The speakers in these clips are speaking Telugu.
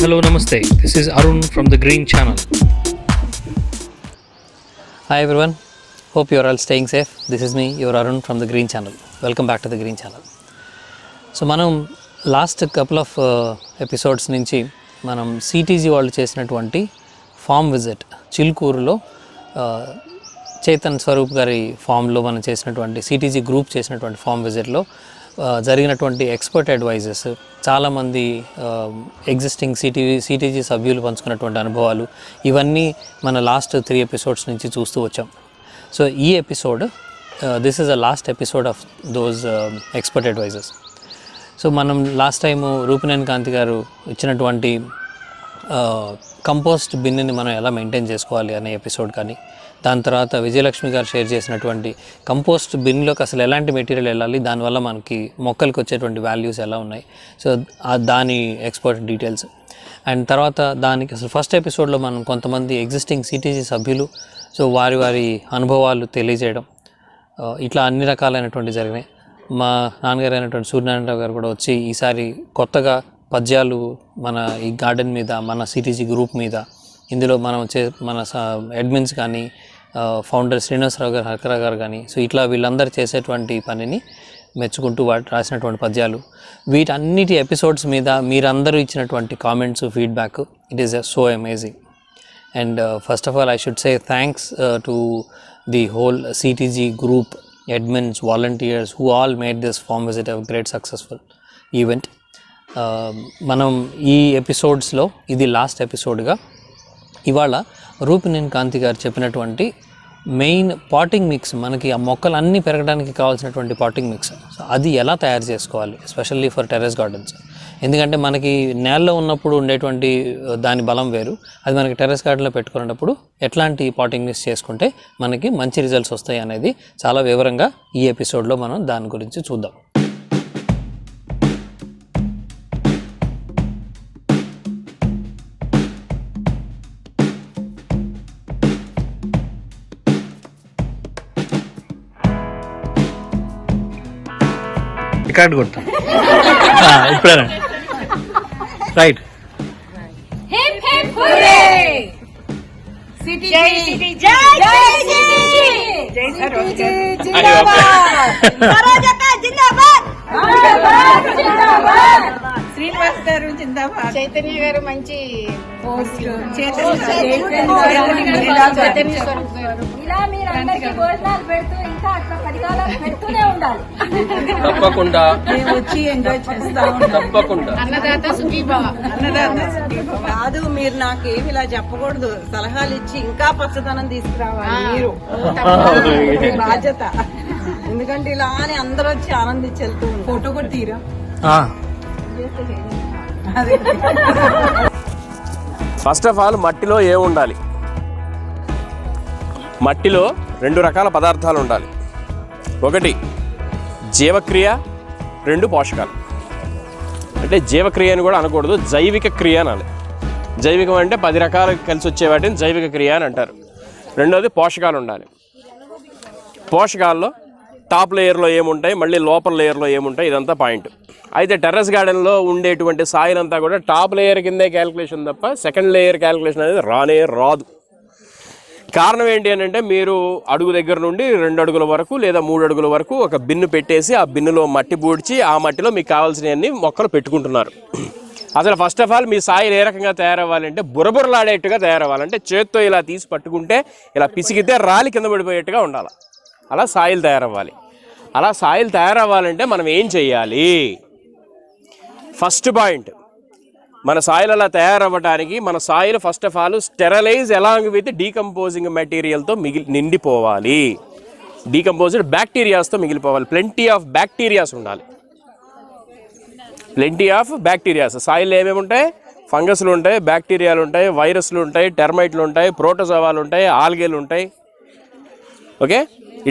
hello, namaste. This is Arun from the Green Channel. Hi everyone, hope you are all staying safe. This is me, your Arun from the Green Channel. Welcome back to the Green Channel. So మనం లాస్ట్ కపుల్ ఆఫ్ ఎపిసోడ్స్ నుంచి మనం CTG వాళ్ళు చేసినటువంటి ఫామ్ విజిట్ చిల్కూరులో చేతన్ స్వరూప్ గారి ఫామ్లో మనం చేసినటువంటి CTG గ్రూప్ చేసినటువంటి ఫామ్ విజిట్లో జరిగినటువంటి ఎక్స్పర్ట్ అడ్వైజెస్, చాలామంది ఎగ్జిస్టింగ్ CTG సభ్యులు పంచుకున్నటువంటి అనుభవాలు, ఇవన్నీ మన లాస్ట్ 3 ఎపిసోడ్స్ నుంచి చూస్తూ వచ్చాం. సో ఈ episode this is the last episode of those expert advises. So మనం లాస్ట్ టైము రూపినేని కాంతి గారు ఇచ్చినటువంటి కంపోస్ట్ బిన్ని మనం ఎలా మెయింటైన్ చేసుకోవాలి అనే ఎపిసోడ్ కానీ, దాని తర్వాత విజయలక్ష్మి గారు షేర్ చేసినటువంటి కంపోస్ట్ బిన్లోకి అసలు ఎలాంటి మెటీరియల్ వెళ్ళాలి, దానివల్ల మనకి మొక్కలకి వచ్చేటువంటి వాల్యూస్ ఎలా ఉన్నాయి, సో దాని ఎక్స్పర్ట్ డీటెయిల్స్. అండ్ తర్వాత దానికి అసలు ఫస్ట్ ఎపిసోడ్లో మనం కొంతమంది ఎగ్జిస్టింగ్ CTG సభ్యులు సో వారి అనుభవాలు తెలియజేయడం, ఇట్లా అన్ని రకాలైనటువంటి జరిగినాయి. మా నాన్నగారు అయినటువంటి సూర్యనారాయణరావు గారు కూడా వచ్చి ఈసారి కొత్తగా పద్యాలు మన ఈ గార్డెన్ మీద, మన CTG గ్రూప్ మీద, ఇందులో మనం మన అడ్మిన్స్ కానీ, ఫౌండర్ శ్రీనివాసరావు గారు, హర్కరా గారు కానీ, సో ఇట్లా వీళ్ళందరూ చేసేటువంటి పనిని మెచ్చుకుంటూ రాసినటువంటి పద్యాలు, వీటన్నిటి ఎపిసోడ్స్ మీద మీరందరూ ఇచ్చినటువంటి comments, feedback, it is so amazing. And first of all I should say thanks to the whole CTG group, admins, volunteers who all made this farm visit a great successful event. మనం ఈ ఎపిసోడ్స్లో ఇది లాస్ట్ ఎపిసోడ్గా ఇవాళ రూపినేని కాంతి గారు చెప్పినటువంటి మెయిన్ పాటింగ్ మిక్స్, మనకి ఆ మొక్కలు అన్నీ పెరగడానికి కావాల్సినటువంటి పాటింగ్ మిక్స్, సో అది ఎలా తయారు చేసుకోవాలి, ఎస్పెషల్లీ ఫర్ టెర్రస్ గార్డెన్స్. ఎందుకంటే మనకి నేలలో ఉన్నప్పుడు ఉండేటువంటి దాని బలం వేరు, అది మనకి టెర్రస్ గార్డెన్లో పెట్టుకునేటప్పుడు ఎట్లాంటి పాటింగ్ మిక్స్ చేసుకుంటే మనకి మంచి రిజల్ట్స్ వస్తాయి అనేది చాలా వివరంగా ఈ ఎపిసోడ్లో మనం దాని గురించి చూద్దాం. రికార్డ్ కొడతాం ఇప్పుడే రైట్. శ్రీనివాస్ గారు జిందాబాద్, చైతన్య గారు మంచి పోస్ట్, ఇలా మీరు అందరికీ భోజనాలు పెడుతూ ఇంకా అట్లా పరికారాలు పెడుతూనే ఉండాలి. తప్పకుండా మేము వచ్చి ఎంజాయ్ చేస్తాం. తప్పకుండా అన్నదాత సుఖీభవ, అన్నదాత సుఖీభవ. కాదు, మీరు నాకేమి ఇలా చెప్పకూడదు, సలహాలు ఇచ్చి ఇంకా పచ్చదనం తీసుకురావాలి. మీరు బాధ్యత, ఎందుకంటే ఇలా అని అందరూ వచ్చి ఆనందించి వెళ్తూ ఫోటో కూడా తీరా. ఫస్ట్ ఆఫ్ ఆల్ మట్టిలో ఏముండాలి? మట్టిలో 2 రకాల పదార్థాలు ఉండాలి. ఒకటి జీవక్రియ, 2 పోషకాలు. అంటే జీవక్రియ అని కూడా అనకూడదు, జైవిక క్రియ అనాలి. జైవికం అంటే 10 రకాలు కలిసి వచ్చే వాటిని జైవిక క్రియ అని అంటారు. రెండోది పోషకాలు ఉండాలి. పోషకాల్లో టాప్ లేయర్లో ఏముంటాయి, మళ్ళీ లోపల లేయర్లో ఏముంటాయి, ఇదంతా పాయింట్. అయితే టెర్రస్ గార్డెన్లో ఉండేటువంటి సాయిల్ అంతా కూడా టాప్ లేయర్ కిందే క్యాలిక్యులేషన్ తప్ప సెకండ్ లేయర్ క్యాలిక్యులేషన్ అనేది రాదు. కారణం ఏంటి అని అంటే, మీరు అడుగు దగ్గర నుండి 2 అడుగుల వరకు లేదా 3 అడుగుల వరకు ఒక బిన్ను పెట్టేసి ఆ బిన్నులో మట్టి పూడ్చి ఆ మట్టిలో మీకు కావాల్సినవన్నీ మొక్కలు పెట్టుకుంటున్నారు. అసలు ఫస్ట్ ఆఫ్ ఆల్ మీ సాయిల్ ఏ రకంగా తయారవ్వాలంటే బురబురలాడేట్టుగా తయారవ్వాలంటే, చేత్తో ఇలా తీసి పట్టుకుంటే ఇలా పిసిగితే రాలి కింద పడిపోయేట్టుగా ఉండాలి. అలా సాయిల్ తయారవ్వాలి. అలా సాయిల్ తయారవ్వాలంటే మనం ఏం చెయ్యాలి? ఫస్ట్ పాయింట్, మన సాయిల్ అలా తయారవ్వడానికి మన soil first of all sterilize along with decomposing మెటీరియల్తో నిండిపోవాలి. డీకంపోజ్డ్ బ్యాక్టీరియాస్తో మిగిలిపోవాలి. ప్లెంటీ ఆఫ్ బ్యాక్టీరియాస్ ఉండాలి. Plenty of bacterias. సాయిల్ ఏమేమి ఉంటాయి? ఫంగస్లు ఉంటాయి, బ్యాక్టీరియాలు ఉంటాయి, వైరస్లు ఉంటాయి, టెర్మైట్లు ఉంటాయి, ప్రోటోజోవాలు ఉంటాయి, ఆల్గేలు ఉంటాయి. ఓకే,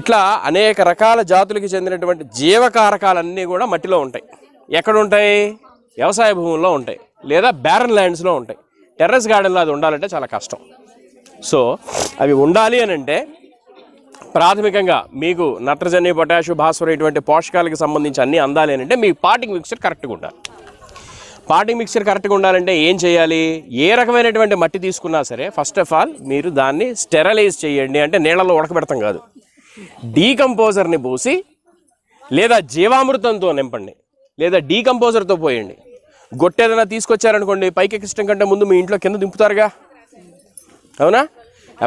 ఇట్లా అనేక రకాల జాతులకి చెందినటువంటి జీవకారకాలన్నీ కూడా మట్టిలో ఉంటాయి. ఎక్కడ ఉంటాయి? వ్యవసాయ భూముల్లో ఉంటాయి లేదా బ్యారన్ ల్యాండ్స్లో ఉంటాయి. టెర్రస్ గార్డెన్లో అది ఉండాలంటే చాలా కష్టం. సో అవి ఉండాలి అని అంటే ప్రాథమికంగా మీకు నత్రజని, పొటాషియం, భాస్వరం ఇటువంటి పోషకాలకు సంబంధించి అన్నీ అందాలి అని అంటే మీ పాటింగ్ మిక్స్చర్ కరెక్ట్గా ఉండాలి. పాటింగ్ మిక్చర్ కరెక్ట్గా ఉండాలంటే ఏం చేయాలి? ఏ రకమైనటువంటి మట్టి తీసుకున్నా సరే ఫస్ట్ ఆఫ్ ఆల్ మీరు దాన్ని స్టెరలైజ్ చేయండి. అంటే నీళ్ళలో ఉడకబెడతాం కాదు, డీకంపోజర్ని పోసి లేదా జీవామృతంతో నింపండి, లేదా డీకంపోజర్తో పోయండి. గొట్టేదైనా తీసుకొచ్చారనుకోండి, పైకి ఎక్కించడం కంటే ముందు మీ ఇంట్లో కింద దింపుతారుగా, అవునా?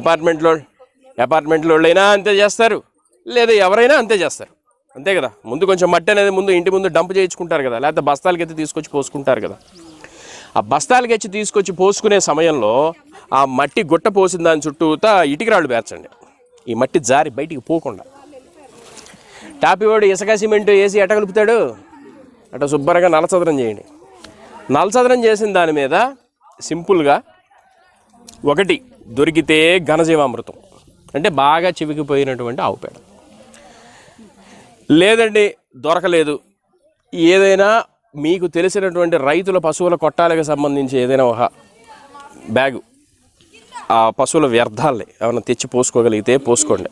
అపార్ట్మెంట్లో అయినా అంతే చేస్తారు, లేదా ఎవరైనా అంతే చేస్తారు, అంతే కదా. ముందు కొంచెం మట్టి అనేది ముందు ఇంటి ముందు డంప్ చేయించుకుంటారు కదా, లేకపోతే బస్తాలకి ఎత్తి తీసుకొచ్చి పోసుకుంటారు కదా. ఆ బస్తాలకి ఎత్తి తీసుకొచ్చి పోసుకునే సమయంలో ఆ మట్టి గుట్ట పోసిన దాని చుట్టూతా ఇటుకరాళ్ళు పేర్చండి, ఈ మట్టి జారి బయటికి పోకుండా. టాపివాడు ఇసుక సిమెంట్ వేసి ఎట కలుపుతాడు, అట్లా శుభ్రంగా నలచదరం చేయండి. నలచదరం చేసిన దాని మీద సింపుల్గా ఒకటి దొరికితే ఘనజీవామృతం, అంటే బాగా చివికిపోయినటువంటి ఆవు పేడ, లేదండి దొరకలేదు ఏదైనా మీకు తెలిసినటువంటి రైతుల పశువుల కొట్టాలకు సంబంధించి ఏదైనా ఒక బ్యాగు ఆ పశువుల వ్యర్థాలని ఏమైనా తెచ్చి పోసుకోగలిగితే పోసుకోండి.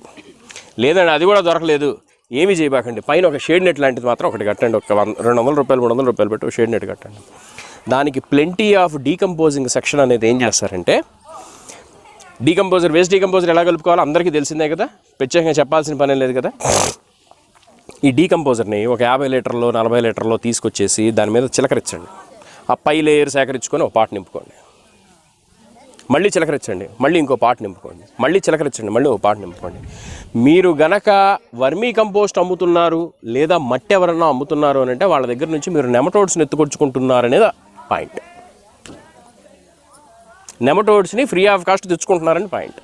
లేదండి అది కూడా దొరకలేదు, ఏమీ చేయబాకండి, పైన ఒక షేడ్ నెట్ లాంటిది మాత్రం ఒకటి కట్టండి. ఒక 200 రూపాయలు 300 రూపాయలు పెట్టి ఒక షేడ్ నెట్ కట్టండి. దానికి ప్లెంటీ ఆఫ్ డీకంపోజింగ్ సెక్షన్ అనేది ఏం చేస్తారంటే, వేస్ట్ డీకంపోజర్ ఎలా కలుపుకోవాలో అందరికీ తెలిసిందే కదా, ప్రత్యేకంగా చెప్పాల్సిన పని లేదు కదా. ఈ డీకంపోజర్ని ఒక 50 లీటర్లో 40 లీటర్లో తీసుకొచ్చేసి దాని మీద చిలకరించండి. ఆ పై లేయర్ సేకరించుకొని ఒక పాట్ నింపుకోండి, మళ్ళీ చిలకరించండి, మళ్ళీ ఇంకో పాట్ నింపుకోండి, మళ్ళీ చిలకరించండి, మళ్ళీ ఒక పాట్ నింపుకోండి. మీరు గనక వర్మీ కంపోస్ట్ అమ్ముతున్నారు లేదా మట్టి ఎవరన్నా అమ్ముతున్నారు అని అంటే వాళ్ళ దగ్గర నుంచి మీరు నెమటోడ్స్ని ఎత్తుకొచ్చుకుంటున్నారనేది పాయింట్. నెమటోడ్స్ని ఫ్రీ ఆఫ్ కాస్ట్ తెచ్చుకుంటున్నారని పాయింట్.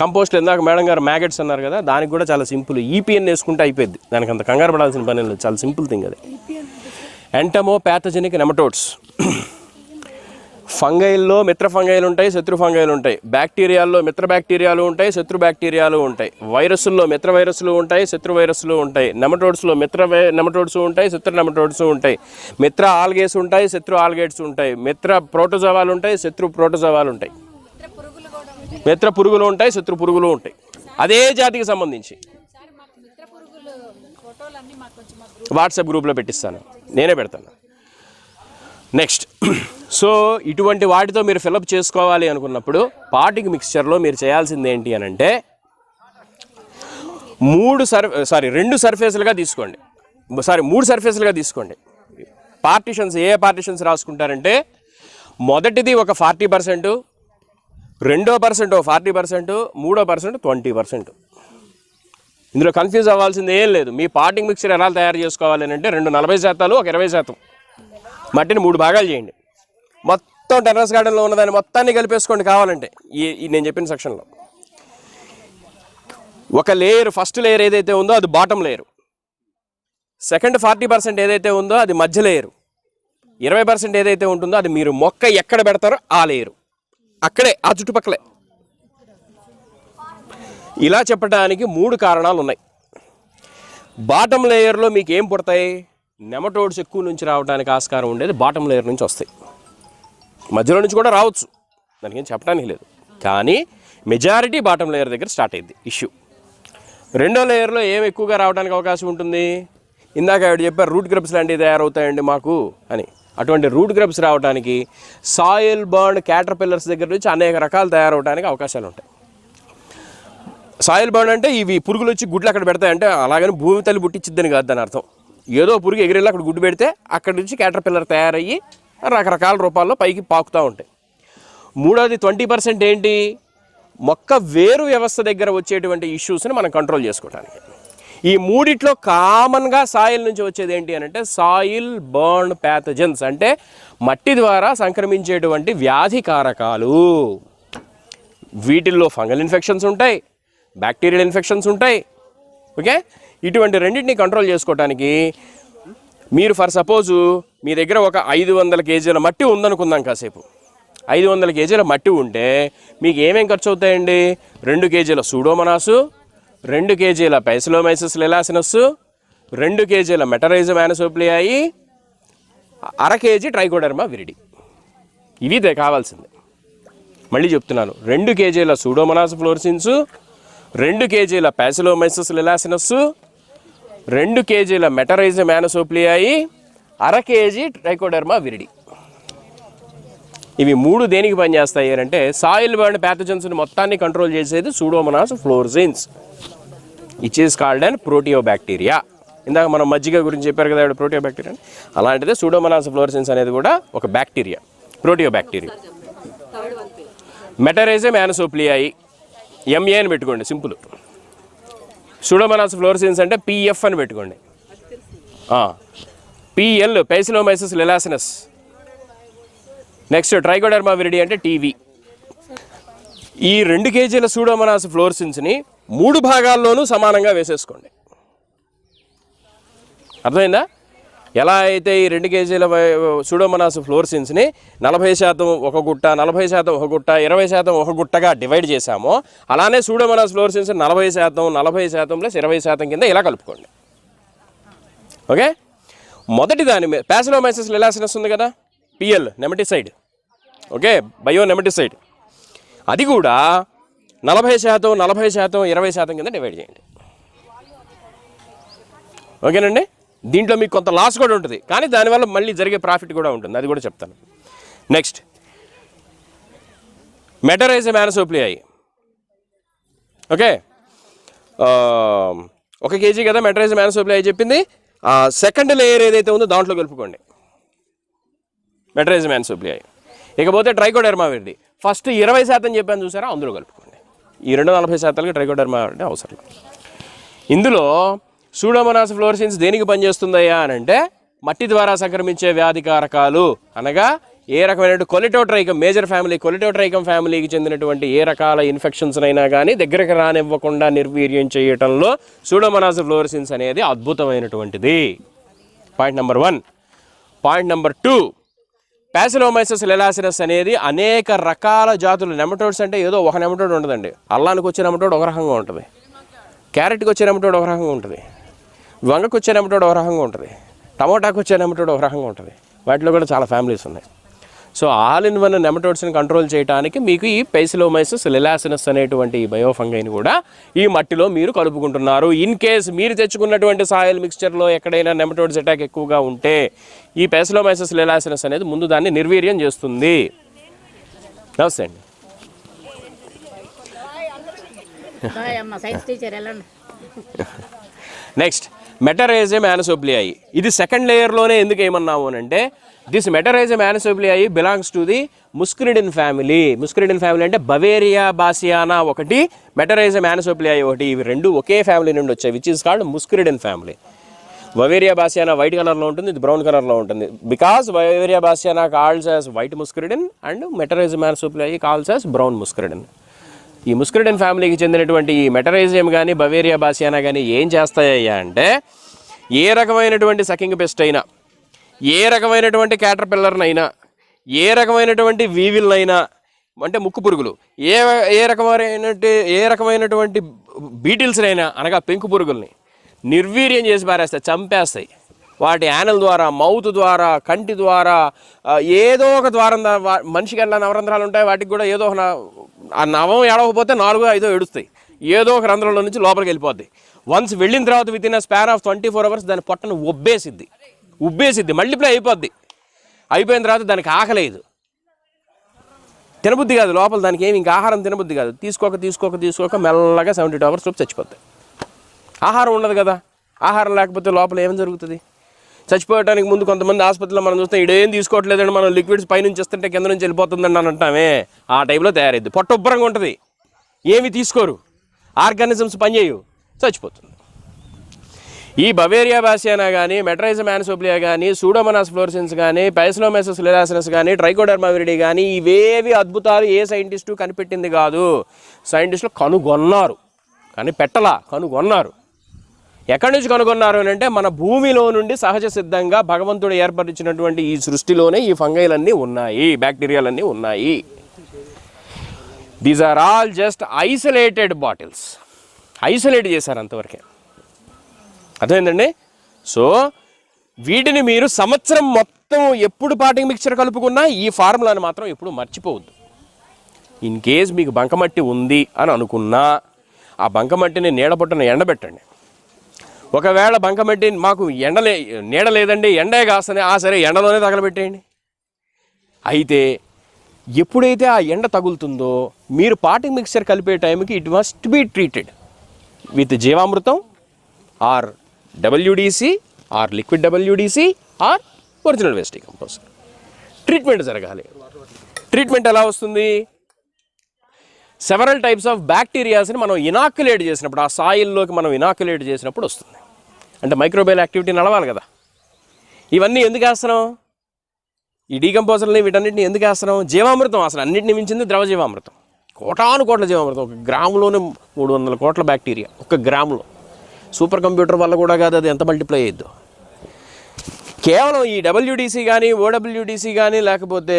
కంపోస్ట్ ఇందాక మేడం గారు మ్యాగెట్స్ అన్నారు కదా, దానికి కూడా చాలా సింపుల్, ఈపీఎన్ వేసుకుంటే అయిపోద్ది, దానికి అంత కంగారు పడాల్సిన పని లేదు, చాలా సింపుల్ థింగ్ అది. ఎంటమో ప్యాథోజెనిక్ నెమటోడ్స్. ఫంగైల్లో మిత్ర ఫంగైలు ఉంటాయి, శత్రు ఫంగైలు ఉంటాయి. బ్యాక్టీరియాల్లో మిత్ర బ్యాక్టీరియాలు ఉంటాయి, శత్రు బ్యాక్టీరియాలు ఉంటాయి. వైరస్ల్లో మిత్ర వైరస్లు ఉంటాయి, శత్రు వైరస్లు ఉంటాయి. నెమటోడ్స్లో నెమటోడ్స్ ఉంటాయి, శత్రు నెమటోడ్స్ ఉంటాయి. మిత్ర ఆల్గేస్ ఉంటాయి, శత్రు ఆల్గేట్స్ ఉంటాయి. మిత్ర ప్రోటోజోవాలు ఉంటాయి, శత్రు ప్రోటోజోవాలు ఉంటాయి. మిత్ర పురుగులు ఉంటాయి, శత్రు పురుగులు ఉంటాయి. అదే జాతికి సంబంధించి వాట్సాప్ గ్రూప్లో పెట్టిస్తాను, నేనే పెడతాను. నెక్స్ట్, సో ఇటువంటి వాటితో మీరు ఫిలప్ చేసుకోవాలి అనుకున్నప్పుడు పాటింగ్ మిక్స్చర్లో మీరు చేయాల్సింది ఏంటి అని అంటే, 2 సర్ఫేసులుగా తీసుకోండి. 3 సర్ఫేసులుగా తీసుకోండి. పార్టిషన్స్ ఏ పార్టిషన్స్ రాసుకుంటారంటే, మొదటిది ఒక 40%, 2% 40%, 3% 20%. ఇందులో కన్ఫ్యూజ్ అవ్వాల్సింది ఏం లేదు. మీ పాటింగ్ మిక్చర్ ఎలా తయారు చేసుకోవాలి అని అంటే, 2 40%, ఒక 20% మట్టిని 3 భాగాలు చేయండి. మొత్తం టెర్రస్ గార్డెన్లో ఉన్నదాన్ని మొత్తాన్ని కలిపేసుకోండి కావాలంటే ఈ నేను చెప్పిన సెక్షన్లో. ఒక లేయర్, ఫస్ట్ లేయర్ ఏదైతే ఉందో అది బాటమ్ లేయరు, సెకండ్ 40% ఏదైతే ఉందో అది మధ్య లేయరు, 20% ఏదైతే ఉంటుందో అది మీరు మొక్క ఎక్కడ పెడతారో ఆ లేయరు, అక్కడే ఆ చుట్టుపక్కలే. ఇలా చెప్పడానికి 3 కారణాలు ఉన్నాయి. బాటమ్ లేయర్లో మీకు ఏం పుడతాయి? నెమటోడ్స్ ఎక్కువ నుంచి రావడానికి ఆస్కారం ఉండేది బాటమ్ లేయర్ నుంచి వస్తాయి. మధ్యలో నుంచి కూడా రావచ్చు, దానికి ఏం చెప్పడానికి లేదు, కానీ మెజారిటీ బాటమ్ లేయర్ దగ్గర స్టార్ట్ అయింది ఇష్యూ. రెండో లేయర్లో ఏం ఎక్కువగా రావడానికి అవకాశం ఉంటుంది? ఇందాక ఆవిడ చెప్పారు రూట్ గ్రబ్స్ లాంటివి తయారవుతాయండి మాకు అని. అటువంటి రూట్ గ్రబ్స్ రావడానికి సాయిల్ బర్న్ క్యాటర్పిల్లర్స్ దగ్గర నుంచి అనేక రకాలు తయారవడానికి అవకాశాలు ఉంటాయి. సాయిల్ బర్న్ అంటే ఇవి పురుగులు వచ్చి గుడ్లు అక్కడ పెడతాయంటే అలాగని భూమి తల్లి పుట్టించిద్దని కాదు దాని అర్థం. ఏదో పురుగు ఎగిరేలా అక్కడ గుడ్డు పెడితే అక్కడి నుంచి క్యాటర్పిల్లర్ తయారయ్యి రకరకాల రూపాల్లో పైకి పాకుతూ ఉంటాయి. మూడోది 20% ఏంటి? మొక్క వేరు వ్యవస్థ దగ్గర వచ్చేటువంటి ఇష్యూస్ని మనం కంట్రోల్ చేసుకోవడానికి. ఈ మూడిట్లో కామన్గా సాయిల్ నుంచి వచ్చేది ఏంటి అని అంటే సాయిల్ బర్న్ ప్యాథోజన్స్, అంటే మట్టి ద్వారా సంక్రమించేటువంటి వ్యాధి కారకాలు. వీటిల్లో ఫంగల్ ఇన్ఫెక్షన్స్ ఉంటాయి, బ్యాక్టీరియల్ ఇన్ఫెక్షన్స్ ఉంటాయి. ఓకే, ఇటువంటి రెండింటిని కంట్రోల్ చేసుకోవడానికి మీరు ఫర్ సపోజు మీ దగ్గర ఒక 500 కేజీల మట్టి ఉందనుకుందాం. కాసేపు 500 కేజీల మట్టి ఉంటే మీకు ఏమేం ఖర్చు అవుతాయండి? 2 కేజీల సూడోమోనాసు, 2 కేజీల పైసిలోమైసిస్ లెలాసినస్, 2 కేజీల మెటరైజం యానసోప్లియాయి, 1/2 కేజీ ట్రైకోడెర్మా విరిడి. ఇవి కావాల్సింది. మళ్ళీ చెప్తున్నాను, 2 కేజీల సూడోమోనాస్ ఫ్లోరిసిన్స్, 2 కేజీల ప్యాసిలోమైసిస్ లెలాసినస్, 2 కేజీల మెటరైజం యానసోప్లియాయి, 1/2 కేజీ ట్రైకోడెర్మా విరిడి. ఇవి 3 దేనికి పనిచేస్తాయి అంటే సాయిల్ బర్న్ ప్యాథోజన్స్ని మొత్తాన్ని కంట్రోల్ చేసేది pseudomonas fluorescens, which is called and proteobacteria. ఇందాక మనం మజ్జిగ గురించి చెప్పారు కదా ప్రోటియోబ్యాక్టీరియా, అలాంటిదే సూడోమోనాస్ ఫ్లోరసెన్స్ అనేది కూడా ఒక బ్యాక్టీరియా, ప్రోటియోబ్యాక్టీరియా. మెటరైజం యానసోప్లియాయి, ఎంఏ అని పెట్టుకోండి సింపుల్. సూడోమోనాస్ ఫ్లోరసెన్స్ అంటే పిఎఫ్ అని పెట్టుకోండి. పిఎల్ పైసిలోమైసిస్ లెలాసినస్. నెక్స్ట్ ట్రైకోడెర్మా విరిడి అంటే టీవీ. ఈ 2 kg సూడోమోనాస్ ఫ్లోరసెన్స్ని 3 భాగాల్లోనూ సమానంగా వేసేసుకోండి. అర్థమైందా? ఎలా అయితే ఈ 2 kg సూడోమోనాస్ ఫ్లోరసెన్స్ని 40% ఒక గుట్ట, 40% ఒక గుట్ట, 20% ఒక గుట్టగా డివైడ్ చేశామో, అలానే సూడోమోనాస్ ఫ్లోరసెన్స్ 40%, 40% ప్లస్ 20% కింద ఇలా కలుపుకోండి. ఓకే, మొదటి దాని మీద ప్యాసిలోమైసిస్ లెలాసినస్ ఉంది కదా, PL nematicide. Okay, bio nematicide. అది కూడా 40%, 40%, 20% కింద డివైడ్ చేయండి. ఓకేనండి. దీంట్లో మీకు కొంత లాస్ కూడా ఉంటుంది, కానీ దానివల్ల మళ్ళీ జరిగే ప్రాఫిట్ కూడా ఉంటుంది, అది కూడా చెప్తాను. Next metarhizium anisopliae. Okay, 1 kg కదా మెటరైజం యానసోప్లియాయి చెప్పింది. సెకండ్ లేయర్ ఏదైతే ఉందో దాంట్లో కలుపుకోండి మెటరైజం యానసోప్లియాయి. ఇకపోతే ట్రైకోడెర్మా విరిడి ఫస్ట్ 20% చెప్పాను చూసారా, అందులో కలుపుకోండి. ఈ 40% ట్రైకోడెర్మా విరిడి అవసరం. ఇందులో సూడోమోనాస్ ఫ్లోరసెన్స్ దేనికి పనిచేస్తుందయ్యా అని అంటే మట్టి ద్వారా సంక్రమించే వ్యాధికారకాలు అనగా ఏ రకమైన కొలిటోట్రైకం, మేజర్ ఫ్యామిలీ కొలిటోట్రైకం ఫ్యామిలీకి చెందినటువంటి ఏ రకాల ఇన్ఫెక్షన్స్ అయినా కానీ దగ్గరకు రానివ్వకుండా నిర్వీర్యం చేయటంలో సూడోమోనాస్ ఫ్లోరసెన్స్ అనేది అద్భుతమైనటువంటిది. Point number 1. Point number 2, paecilomyces lilacinus అనేది అనేక రకాల జాతులు. నెమటోడ్స్ అంటే ఏదో ఒక నెమటోడ్ ఉండదండి. అల్లానికి వచ్చే నెమటోడ్ ఒక రకంగా ఉంటుంది, క్యారెట్కి వచ్చే నెమటోడ్ ఒక రకంగా ఉంటుంది, వంగకు వచ్చే నెమటోడ్ ఒక రకంగా ఉంటుంది, టమోటాకు వచ్చే నెమటోడ్ ఒక రకంగా ఉంటుంది. వాటిలో కూడా చాలా ఫ్యామిలీస్ ఉన్నాయి. సో ఆల్ ఇన్ వన్ నెమటోడ్స్ని కంట్రోల్ చేయడానికి మీకు ఈ ప్యాసిలోమైసిస్ లెలాసినస్ అనేటువంటి ఈ బయోఫంగైని కూడా ఈ మట్టిలో మీరు కలుపుకుంటున్నారు. ఇన్ కేస్ మీరు తెచ్చుకున్నటువంటి సాయిల్ మిక్స్చర్లో ఎక్కడైనా నెమటోడ్స్ అటాక్ ఎక్కువగా ఉంటే ఈ ప్యాసిలోమైసిస్ లెలాసినస్ అనేది ముందు దాన్ని నిర్వీర్యం చేస్తుంది. నమస్తే అండి. Next metarhizium anisopliae. ఇది సెకండ్ లేయర్లోనే ఎందుకు ఏమన్నాము అని అంటే this metarhizium anisopliae belongs to the muscardine family. Muscardine family అంటే బవేరియా బాసియానా ఒకటి, మెటరైజం యానసోప్లియాయి ఒకటి. ఇవి 2 ఒకే ఫ్యామిలీ నుండి వచ్చాయి, which is called muscardine family. Beauveria bassiana white కలర్లో ఉంటుంది, ఇది బ్రౌన్ కలర్లో ఉంటుంది. Because beauveria bassiana calls as white muscardine and metarhizium anisopliae calls as brown muscardine. ఈ ముస్కరిడిన్ ఫ్యామిలీకి చెందినటువంటి ఈ మెటరైజియం కానీ బవేరియా బాసియానా కానీ ఏం చేస్తాయ్యా అంటే ఏ రకమైనటువంటి సకింగ్ పెస్ట్ అయినా, ఏ రకమైనటువంటి క్యాటర్పిల్లర్నైనా, ఏ రకమైనటువంటి వీవిల్నైనా అంటే ముక్కు పురుగులు, ఏ రకమైనటువంటి బీటిల్స్నైనా అనగా పెంకు పురుగుల్ని నిర్వీర్యం చేసి పారేస్తాయి, చంపేస్తాయి. వాటి యానల్ ద్వారా, మౌత్ ద్వారా, కంటి ద్వారా, ఏదో ఒక ద్వారం, మనిషికి ఎలా నవరంధ్రాలు ఉంటాయి వాటికి కూడా ఏదో ఒక ఆ నవం ఏడవకపోతే 4-5 ఏడుస్తాయి, ఏదో ఒక రంధ్రంలో నుంచి లోపలికి వెళ్ళిపోద్ది. వన్స్ వెళ్ళిన తర్వాత with in a span of 24 hours దాని పొట్టను ఉబ్బేసిద్ది, మల్టిప్లై అయిపోద్ది. అయిపోయిన తర్వాత దానికి ఆకలేదు, తినబుద్ధి కాదు, లోపల దానికి ఏమి ఇంకా ఆహారం తినబుద్ధి కాదు. తీసుకోక మెల్లగా 72 hours లోపు చచ్చిపోద్ది. ఆహారం ఉండదు కదా, ఆహారం లేకపోతే లోపల ఏం జరుగుతుంది? చచ్చిపోవడానికి ముందు కొంతమంది ఆసుపత్రిలో మనం చూస్తాం, ఇడేం తీసుకోవట్లేదండి, మనం లిక్విడ్స్ పైనుంచి వస్తుంటే కింద నుంచి వెళ్ళిపోతుందండి అని అంటామే. ఆ టైంలో తయారైద్ది. పొట్ట ఉబ్బరంగా ఉంటుంది, ఏమి తీసుకోరు, ఆర్గానిజమ్స్ పనిచేయవు, చచ్చిపోతుంది. ఈ బవేరియా బాసియానా కానీ, మెటరైజం యానసోప్లియా కానీ, సూడోమోనాస్ ఫ్లోరసెన్స్ కానీ, ప్యాసిలోమైసిస్ లెలాసినస్ కానీ, ట్రైకోడెర్మా విరిడి కానీ ఇవేవి అద్భుతాలు ఏ సైంటిస్టు కనిపెట్టింది కాదు. సైంటిస్టులు కనుగొన్నారు, కానీ పెట్టలా, కనుగొన్నారు. ఎక్కడి నుంచి కనుగొన్నారు అని అంటే మన భూమిలో నుండి సహజ సిద్ధంగా భగవంతుడు ఏర్పరిచినటువంటి ఈ సృష్టిలోనే ఈ ఫంగైలన్నీ ఉన్నాయి, బ్యాక్టీరియాలన్నీ ఉన్నాయి. These are all just isolated bottles, isolate చేశారు అంతవరకే. అర్థమైందండి? సో వీటిని మీరు సంవత్సరం మొత్తం ఎప్పుడు పాటింగ్ మిక్చర్ కలుపుకున్నా ఈ ఫార్ములాని మాత్రం ఎప్పుడు మర్చిపోవద్దు. ఇన్ కేస్ మీకు బంకమట్టి ఉంది అని అనుకున్నా ఆ బంకమట్టిని నీడపొట్టున ఎండబెట్టండి. ఒకవేళ బంకమట్టి మాకు నీడ లేదండి, ఎండే కాస్తనే, సరే ఎండలోనే తగలబెట్టేయండి. అయితే ఎప్పుడైతే ఆ ఎండ తగులుతుందో మీరు పాటింగ్ మిక్చర్ కలిపే టైంకి it must be treated with jeevamrutham or WDC or liquid WDC or original waste decomposer. Treatment జరగాలి. ట్రీట్మెంట్ ఎలా వస్తుంది? సెవరల్ టైప్స్ ఆఫ్ బ్యాక్టీరియాస్ని మనం ఇనాక్యులేట్ చేసినప్పుడు, ఆ సాయిల్లోకి మనం ఇనాక్యులేట్ చేసినప్పుడు వస్తుంది. అంటే మైక్రోబయల్ యాక్టివిటీ నడవాలి కదా. ఇవన్నీ ఎందుకు వేస్తున్నాం? ఈ డీకంపోజర్ని వీటన్నిటిని ఎందుకు వేస్తున్నాం? జీవామృతం. అసలు అన్నింటిని మించింది ద్రవ జీవామృతం. కోటాను కోట్ల జీవామృతం. 1 గ్రాములోనే 300 కోట్ల బ్యాక్టీరియా 1 గ్రాములో. సూపర్ కంప్యూటర్ వల్ల కూడా కాదు అది ఎంత మల్టిప్లై అయ్యిద్దో. కేవలం ఈ డబ్ల్యూడిసి కానీ ఓడబ్ల్యూడిసి కానీ లేకపోతే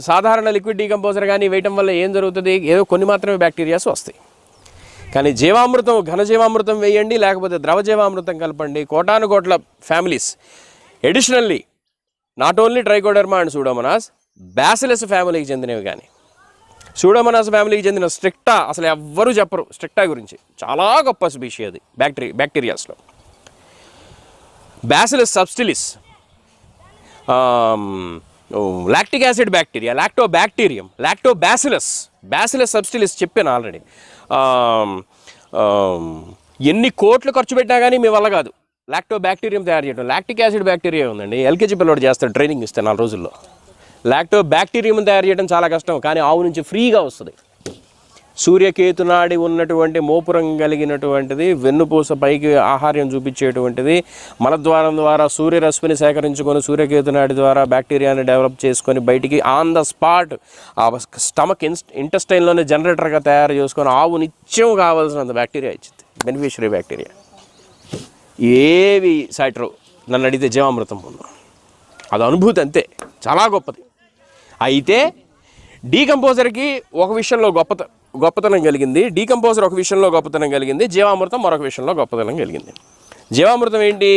సాధారణ లిక్విడ్ డీకంపోజర్ కానీ వేయటం వల్ల ఏం జరుగుతుంది? ఏదో కొన్ని మాత్రమే బ్యాక్టీరియాస్ వస్తాయి. కానీ జీవామృతం, ఘన జీవామృతం వేయండి, లేకపోతే ద్రవ జీవామృతం కలపండి, కోటాను కోట్ల families. Additionally not only trichoderma and Pseudomonas, bacillus ఫ్యామిలీకి చెందినవి కానీ, సూడోమోనాస్ ఫ్యామిలీకి చెందిన స్ట్రిక్టా అసలు ఎవ్వరూ చెప్పరు. స్ట్రిక్టా గురించి చాలా గొప్ప స్పీషీ అది బ్యాక్టీరియాస్లో. Bacillus subtilis, lactic acid bacteria, lactobacterium, lactobacillus, bacillus subtilis చెప్పాను ఆల్రెడీ. ఎన్ని కోట్లు ఖర్చు పెట్టినా కానీ మీ వల్ల కాదు లాక్టోబ్యాక్టీరియం తయారు చేయడం. లాక్టిక్ యాసిడ్ బ్యాక్టీరియా ఉందండి, ఎల్కేజీ పిల్లడు చేస్తాడు, ట్రైనింగ్ ఇస్తే 4 రోజుల్లో. లాక్టోబ్యాక్టీరియం తయారు చేయడం చాలా కష్టం, కానీ ఆవు నుంచి ఫ్రీగా వస్తుంది. సూర్యకేతునాడి ఉన్నటువంటి మోపురం కలిగినటువంటిది, వెన్నుపూస పైకి ఆహార్యం చూపించేటువంటిది, మలద్వారం ద్వారా సూర్యరశ్మిని సేకరించుకొని సూర్యకేతునాడి ద్వారా బ్యాక్టీరియాని డెవలప్ చేసుకొని బయటికి ఆన్ ద స్పాట్ ఆ స్టమక్ ఇంటెస్టైన్లోనే జనరేటర్గా తయారు చేసుకొని ఆవు నిత్యం కావాల్సినంత బ్యాక్టీరియా ఇచ్చింది, బెనిఫిషరీ బ్యాక్టీరియా. ఏవి సైట్రో నన్ను అడిగితే జీవామృతం పొందాం. అది అనుభూతి అంతే, చాలా గొప్పది. అయితే డీకంపోజర్కి ఒక విషయంలో గొప్పతనం కలిగింది, డీకంపోజర్ ఒక విషయంలో గొప్పతనం కలిగింది, జీవామృతం మరొక విషయంలో గొప్పతనం కలిగింది. జీవామృతం ఏంటి?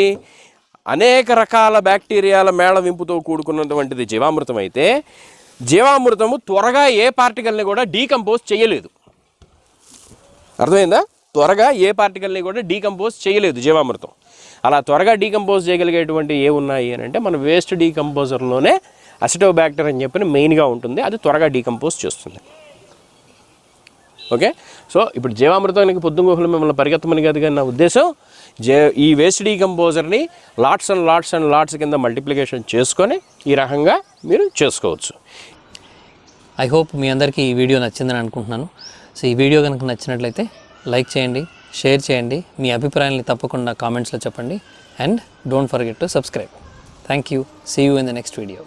అనేక రకాల బ్యాక్టీరియాల మేళవింపుతో కూడుకున్నటువంటిది జీవామృతం. అయితే జీవామృతము త్వరగా ఏ పార్టికల్ని కూడా డీకంపోజ్ చేయలేదు. అర్థమైందా? త్వరగా ఏ పార్టికల్ని కూడా డీకంపోజ్ చేయలేదు జీవామృతం. అలా త్వరగా డీకంపోజ్ చేయగలిగేటువంటి ఏ ఉన్నాయి అని అంటే మన వేస్ట్ డీకంపోజర్లోనే అసిటోబ్యాక్టర్ అని చెప్పి మెయిన్గా ఉంటుంది, అది త్వరగా డీకంపోజ్ చేస్తుంది. ఓకే, సో ఇప్పుడు జీవామృతానికి పొద్దుగోహులు మిమ్మల్ని పరిగెత్తమని కాదు, కానీ నా ఉద్దేశం ఈ వేస్ట్ డీకంపోజర్ని lots and lots and lots కింద మల్టిప్లికేషన్ చేసుకొని ఈ రకంగా మీరు చేసుకోవచ్చు. ఐ హోప్ మీ అందరికీ ఈ వీడియో నచ్చిందని అనుకుంటున్నాను. సో ఈ వీడియో కనుక నచ్చినట్లయితే లైక్ చేయండి, షేర్ చేయండి, మీ అభిప్రాయాన్ని తప్పకుండా కామెంట్స్లో చెప్పండి, and don't forget to subscribe. Thank you. See you in the next video.